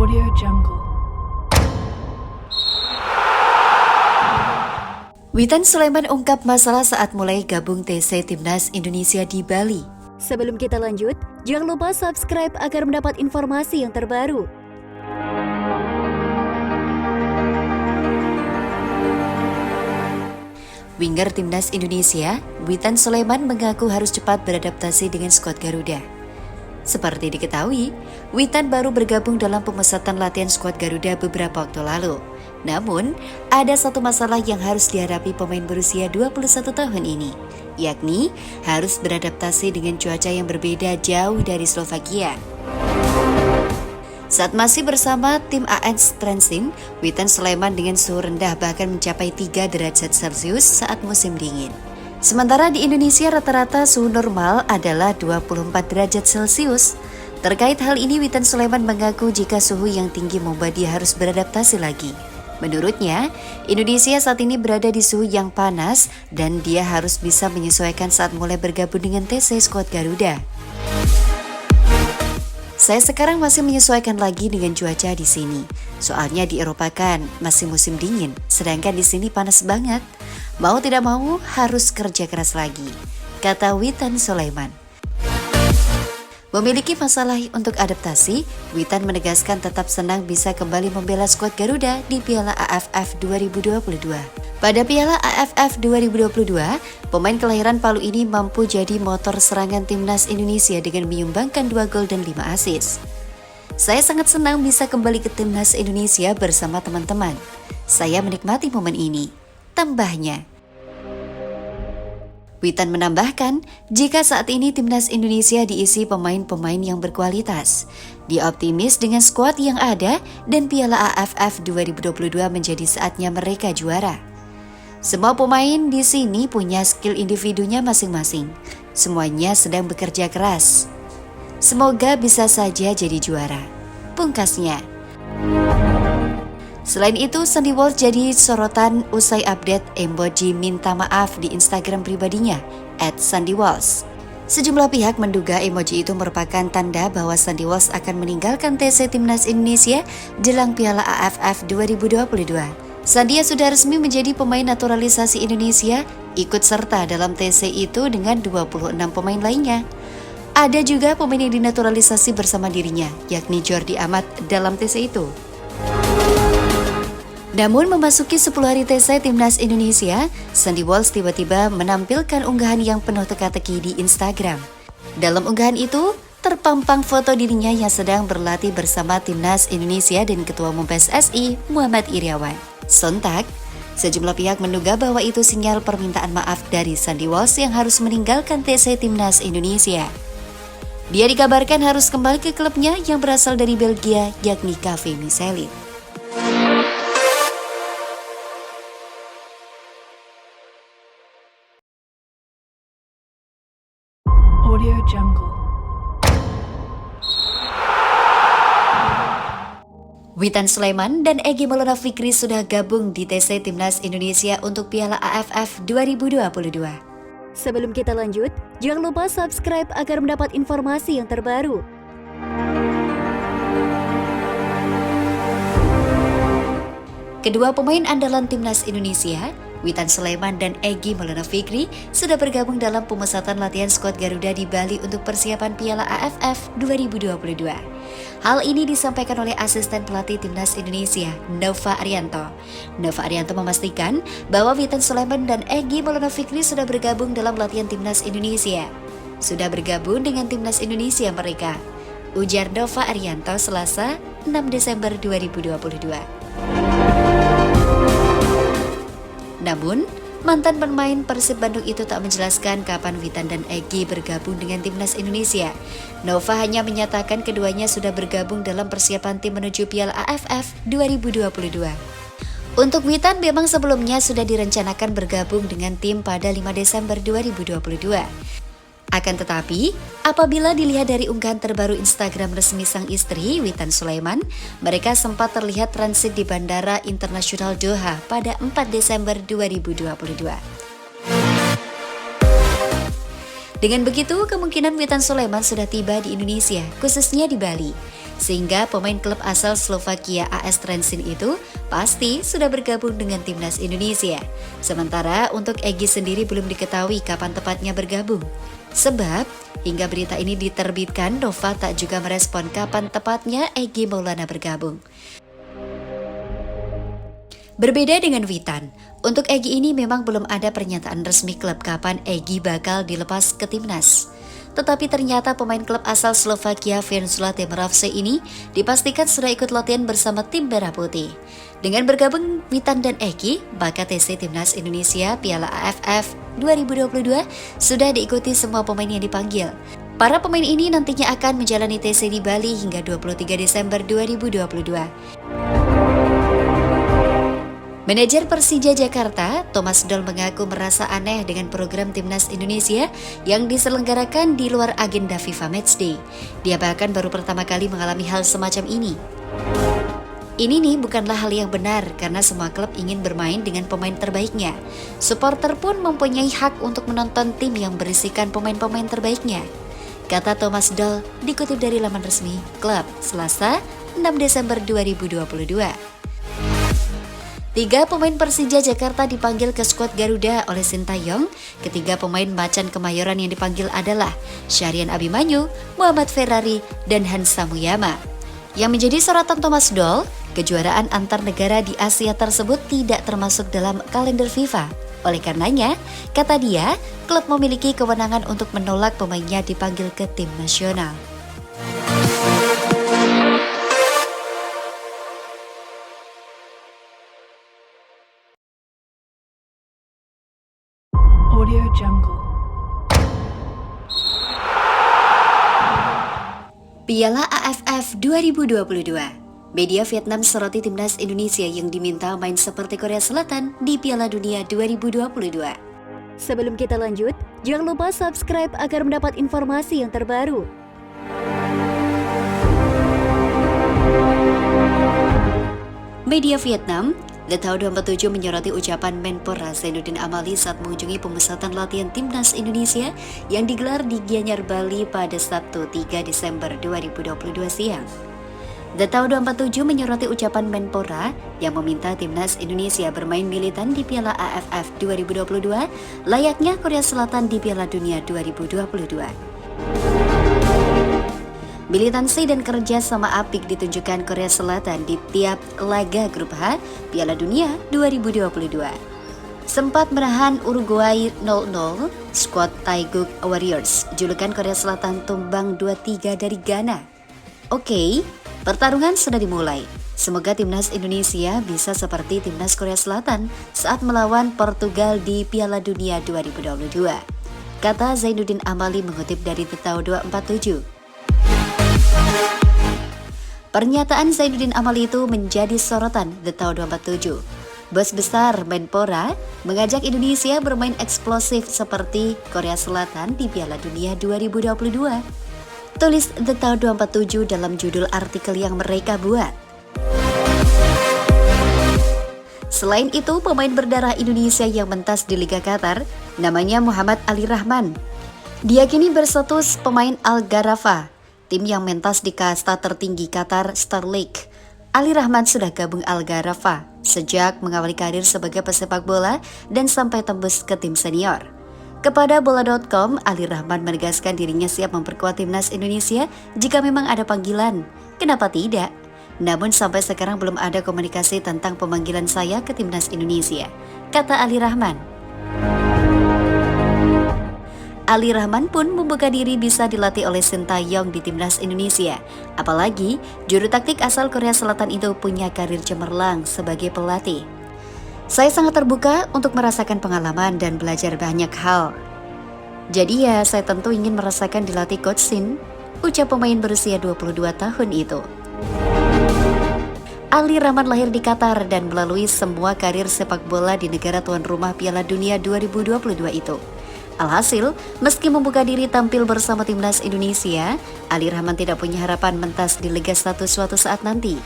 Audio Jungle. Witan Sulaiman ungkap masalah saat mulai gabung TC Timnas Indonesia di Bali. Sebelum kita lanjut, jangan lupa subscribe agar mendapat informasi yang terbaru. Winger Timnas Indonesia, Witan Sulaiman mengaku harus cepat beradaptasi dengan skuad Garuda. Seperti diketahui, Witan baru bergabung dalam pemusatan latihan skuad Garuda beberapa waktu lalu. Namun, ada satu masalah yang harus dihadapi pemain berusia 21 tahun ini, yakni harus beradaptasi dengan cuaca yang berbeda jauh dari Slovakia. Saat masih bersama tim AS Trenčín, Witan Sulaiman dengan suhu rendah bahkan mencapai 3 derajat Celcius saat musim dingin. Sementara di Indonesia rata-rata suhu normal adalah 24 derajat Celcius. Terkait hal ini, Witan Sulaiman mengaku jika suhu yang tinggi membuat dia harus beradaptasi lagi. Menurutnya, Indonesia saat ini berada di suhu yang panas dan dia harus bisa menyesuaikan saat mulai bergabung dengan TC skuad Garuda. Saya sekarang masih menyesuaikan lagi dengan cuaca di sini. Soalnya di Eropa kan masih musim dingin, sedangkan di sini panas banget. Mau tidak mau harus kerja keras lagi, kata Witan Sulaiman. Memiliki masalah untuk adaptasi, Witan menegaskan tetap senang bisa kembali membela skuad Garuda di Piala AFF 2022. Pada Piala AFF 2022, pemain kelahiran Palu ini mampu jadi motor serangan timnas Indonesia dengan menyumbangkan 2 gol dan 5 assist. Saya sangat senang bisa kembali ke timnas Indonesia bersama teman-teman. Saya menikmati momen ini, tambahnya. Witan menambahkan, jika saat ini timnas Indonesia diisi pemain-pemain yang berkualitas, dia optimis dengan skuad yang ada dan Piala AFF 2022 menjadi saatnya mereka juara. Semua pemain di sini punya skill individunya masing-masing. Semuanya sedang bekerja keras. Semoga bisa saja jadi juara, pungkasnya. Selain itu, Sandy Walsh jadi sorotan usai update emoji minta maaf di Instagram pribadinya @SandyWalsh. Sejumlah pihak menduga emoji itu merupakan tanda bahwa Sandy Walsh akan meninggalkan TC Timnas Indonesia jelang Piala AFF 2022. Sandy sudah resmi menjadi pemain naturalisasi Indonesia, ikut serta dalam TC itu dengan 26 pemain lainnya. Ada juga pemain yang dinaturalisasi bersama dirinya, yakni Jordi Amat dalam TC itu. Namun memasuki 10 hari TC Timnas Indonesia, Sandy Walsh tiba-tiba menampilkan unggahan yang penuh teka-teki di Instagram. Dalam unggahan itu, terpampang foto dirinya yang sedang berlatih bersama Timnas Indonesia dan Ketua Umum PSSI Muhammad Iryawan. Sontak, sejumlah pihak menduga bahwa itu sinyal permintaan maaf dari Sandy Walsh yang harus meninggalkan TC Timnas Indonesia. Dia dikabarkan harus kembali ke klubnya yang berasal dari Belgia, yakni KV Mechelen. Audio Jungle. Witan Sulaiman dan Egy Maulana Fikri sudah gabung di TC Timnas Indonesia untuk Piala AFF 2022. Sebelum kita lanjut, jangan lupa subscribe agar mendapat informasi yang terbaru. Kedua pemain andalan Timnas Indonesia, Witan Sulaiman dan Egy Maulana Fikri, sudah bergabung dalam pemusatan latihan skuad Garuda di Bali untuk persiapan Piala AFF 2022. Hal ini disampaikan oleh asisten pelatih Timnas Indonesia, Nova Arianto. Nova Arianto memastikan bahwa Witan Sulaiman dan Egy Maulana Fikri sudah bergabung dalam latihan Timnas Indonesia. Sudah bergabung dengan Timnas Indonesia mereka, ujar Nova Arianto Selasa 6 Desember 2022. Namun, mantan pemain Persib Bandung itu tak menjelaskan kapan Witan dan Egy bergabung dengan Timnas Indonesia. Nova hanya menyatakan keduanya sudah bergabung dalam persiapan tim menuju Piala AFF 2022. Untuk Witan memang sebelumnya sudah direncanakan bergabung dengan tim pada 5 Desember 2022. Akan tetapi, apabila dilihat dari unggahan terbaru Instagram resmi sang istri, Witan Sulaiman, mereka sempat terlihat transit di Bandara Internasional Doha pada 4 Desember 2022. Dengan begitu, kemungkinan Witan Sulaiman sudah tiba di Indonesia, khususnya di Bali. Sehingga pemain klub asal Slovakia AS Trenčín itu pasti sudah bergabung dengan timnas Indonesia. Sementara untuk Egy sendiri belum diketahui kapan tepatnya bergabung. Sebab hingga berita ini diterbitkan, Nova tak juga merespon kapan tepatnya Egy Maulana bergabung. Berbeda dengan Witan, untuk Egy ini memang belum ada pernyataan resmi klub kapan Egy bakal dilepas ke timnas. Tetapi ternyata pemain klub asal Slovakia Věncuslav Temeravce ini dipastikan sudah ikut latihan bersama tim Merah Putih. Dengan bergabung Witan dan Egy, maka TC Timnas Indonesia Piala AFF 2022 sudah diikuti semua pemain yang dipanggil. Para pemain ini nantinya akan menjalani TC di Bali hingga 23 Desember 2022. Manajer Persija Jakarta, Thomas Doll mengaku merasa aneh dengan program Timnas Indonesia yang diselenggarakan di luar agenda FIFA Matchday. Dia bahkan baru pertama kali mengalami hal semacam ini. Ini nih bukanlah hal yang benar karena semua klub ingin bermain dengan pemain terbaiknya. Supporter pun mempunyai hak untuk menonton tim yang berisikan pemain-pemain terbaiknya, kata Thomas Doll dikutip dari laman resmi klub Selasa 6 Desember 2022. 3 pemain Persija Jakarta dipanggil ke skuad Garuda oleh Sintayong. Ketiga pemain Macan Kemayoran yang dipanggil adalah Syahrian Abimanyu, Muhammad Ferrari, dan Hansa Muyama. Yang menjadi sorotan Thomas Doll, kejuaraan antar negara di Asia tersebut tidak termasuk dalam kalender FIFA. Oleh karenanya, kata dia, klub memiliki kewenangan untuk menolak pemainnya dipanggil ke tim nasional. Audio Jungle. Piala AFF 2022. Media Vietnam soroti timnas Indonesia yang diminta main seperti Korea Selatan di Piala Dunia 2022. Sebelum kita lanjut, jangan lupa subscribe agar mendapat informasi yang terbaru. Media Vietnam, The Tau 27 menyoroti ucapan Menpora Zainuddin Amali saat mengunjungi pemusatan latihan timnas Indonesia yang digelar di Gianyar, Bali pada Sabtu 3 Desember 2022 siang. The Tau 27 menyoroti ucapan Menpora yang meminta timnas Indonesia bermain militan di Piala AFF 2022 layaknya Korea Selatan di Piala Dunia 2022. Militansi dan kerja sama apik ditunjukkan Korea Selatan di tiap laga grup H Piala Dunia 2022. Sempat menahan Uruguay 0-0, skuad Taeguk Warriors, julukan Korea Selatan tumbang 2-3 dari Ghana. Oke, pertarungan sudah dimulai. Semoga timnas Indonesia bisa seperti timnas Korea Selatan saat melawan Portugal di Piala Dunia 2022, kata Zainuddin Amali mengutip dari The Tau 247. Pernyataan Zainuddin Amali itu menjadi sorotan The Tau 247. Bos besar Menpora mengajak Indonesia bermain eksplosif seperti Korea Selatan di Piala Dunia 2022. Tulis The Tau 247 dalam judul artikel yang mereka buat. Selain itu, pemain berdarah Indonesia yang mentas di Liga Qatar, namanya Muhammad Ali Rahman. Dia kini berstatus pemain Al Gharafa, tim yang mentas di kasta tertinggi Qatar Star League. Ali Rahman sudah gabung Al Gharafa sejak mengawali karir sebagai pesepak bola dan sampai tembus ke tim senior. Kepada bola.com, Ali Rahman menegaskan dirinya siap memperkuat timnas Indonesia jika memang ada panggilan. Kenapa tidak? Namun sampai sekarang belum ada komunikasi tentang pemanggilan saya ke timnas Indonesia, kata Ali Rahman. Ali Rahman pun membuka diri bisa dilatih oleh Sintayong di timnas Indonesia. Apalagi juru taktik asal Korea Selatan itu punya karir cemerlang sebagai pelatih. Saya sangat terbuka untuk merasakan pengalaman dan belajar banyak hal. Jadi ya saya tentu ingin merasakan dilatih Coach Shin, ucap pemain berusia 22 tahun itu. Ali Rahman lahir di Qatar dan melalui semua karir sepak bola di negara tuan rumah Piala Dunia 2022 itu. Alhasil, meski membuka diri tampil bersama timnas Indonesia, Ali Rahman tidak punya harapan mentas di Liga 1 suatu saat nanti.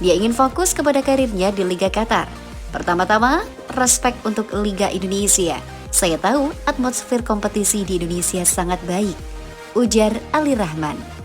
Dia ingin fokus kepada karirnya di Liga Qatar. Pertama-tama, respek untuk Liga Indonesia. Saya tahu atmosfer kompetisi di Indonesia sangat baik, ujar Ali Rahman.